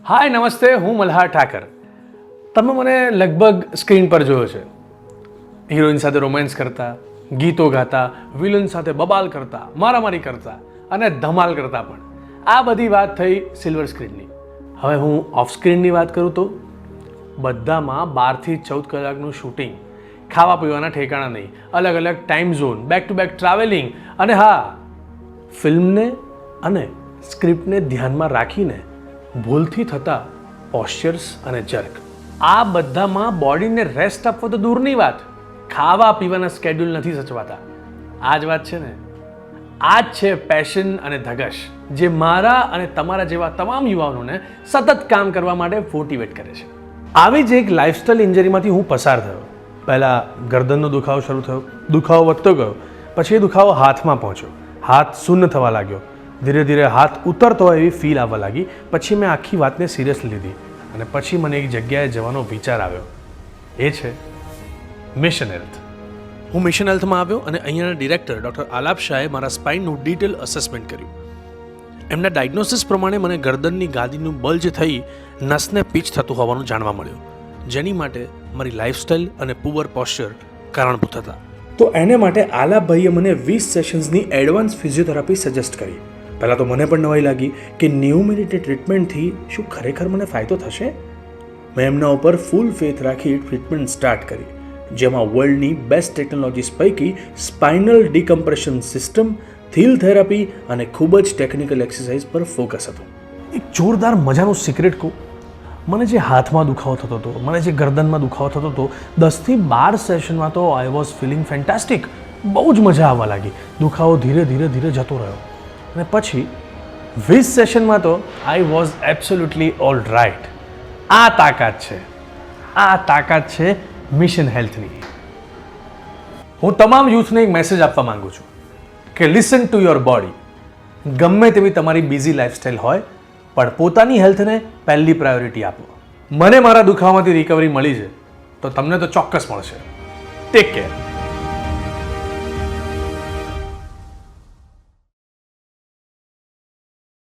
હાય નમસ્તે, હું મલ્હાર ઠાકર. તમે મને લગભગ સ્ક્રીન પર જોયો છે. હિરોઈન સાથે રોમેન્સ કરતા, ગીતો ગાતા, વિલન સાથે બબાલ કરતા, મારામારી કરતા અને ધમાલ કરતા પણ. આ બધી વાત થઈ સિલ્વર સ્ક્રીનની. હવે હું ઓફ સ્ક્રીનની વાત કરું તો બધામાં 12 થી 14 કલાકનું શૂટિંગ, ખાવા પીવાના ઠેકાણા નહીં, અલગ અલગ time zone, back to back travelling અને હા, ફિલ્મને અને સ્ક્રિપ્ટને ધ્યાનમાં રાખીને ભૂલથી થતા પોસ્ચર્સ અને જર્ક. આ બધામાં બોડીને રેસ્ટ આપવો તો દૂરની વાત, ખાવા પીવાના સ્કેડ્યુલ નથી સચવાતા. આ જ વાત છે ને, આ જ છે પેશન અને ધગશ જે મારા અને તમારા જેવા તમામ યુવાનોને સતત કામ કરવા માટે મોટિવેટ કરે છે. આવી જ એક લાઇફસ્ટાઇલ ઇન્જરીમાંથી હું પસાર થયો. પહેલાં ગરદનનો દુખાવો શરૂ થયો, દુખાવો વધતો ગયો, પછી એ દુખાવો હાથમાં પહોંચ્યો, હાથ શૂન્ય થવા લાગ્યો, ધીરે ધીરે હાથ ઉતરતો હોય એવી ફીલ આવવા લાગી. પછી મેં આખી વાતને સિરિયસલી લીધી અને પછી મને એક જગ્યાએ જવાનો વિચાર આવ્યો. એ છે મિશન હેલ્થ. હું મિશન હેલ્થમાં આવ્યો અને અહીંયાના ડિરેક્ટર ડૉક્ટર આલાપ શાહે મારા સ્પાઇનનું ડિટેલ અસેસમેન્ટ કર્યું. એમના ડાયગ્નોસિસ પ્રમાણે મને ગરદનની ગાદીનું બલ્જ થઈ નસને પીચ થતું હોવાનું જાણવા મળ્યું, જેની માટે મારી લાઇફસ્ટાઇલ અને પુઅર પોસ્ચર કારણભૂત હતા. તો એને માટે આલાપભાઈએ મને 20 સેશન્સની એડવાન્સ ફિઝિયોથેરાપી સજેસ્ટ કરી. પહેલાં તો મને પણ નવાઈ લાગી કે 90 મિનિટની ટ્રીટમેન્ટથી શું ખરેખર મને ફાયદો થશે? મેં એમના ઉપર ફૂલ ફેથ રાખી ટ્રીટમેન્ટ સ્ટાર્ટ કરી, જેમાં વર્લ્ડની બેસ્ટ ટેકનોલોજીસ પૈકી સ્પાઇનલ ડિકમ્પ્રેશન સિસ્ટમ, થીલ થેરાપી અને ખૂબ જ ટેકનિકલ એક્સરસાઇઝ પર ફોકસ હતું. એક જોરદાર મજાનું સિક્રેટ કહું, મને જે હાથમાં દુખાવો થતો હતો, મને જે ગરદનમાં દુખાવો થતો હતો, 10 થી 12 સેશનમાં તો આઈ વોઝ ફિલિંગ ફેન્ટાસ્ટિક. બહુ જ મજા આવવા લાગી. દુખાવો ધીરે ધીરે ધીરે જતો રહ્યો અને પછી 20 સેશનમાં તો I was absolutely all right. આ તાકાત છે, આ તાકાત છે મિશન હેલ્થની. હું તમામ યુથને એક મેસેજ આપવા માંગુ છું કે લિસન ટુ યોર બોડી. ગમે તેવી તમારી બિઝી લાઈફસ્ટાઈલ હોય, પણ પોતાની હેલ્થને પહેલી પ્રાયોરિટી આપો. મને મારા દુખાવામાંથી રિકવરી મળી છે તો તમને તો ચોક્કસ મળશે. Take care.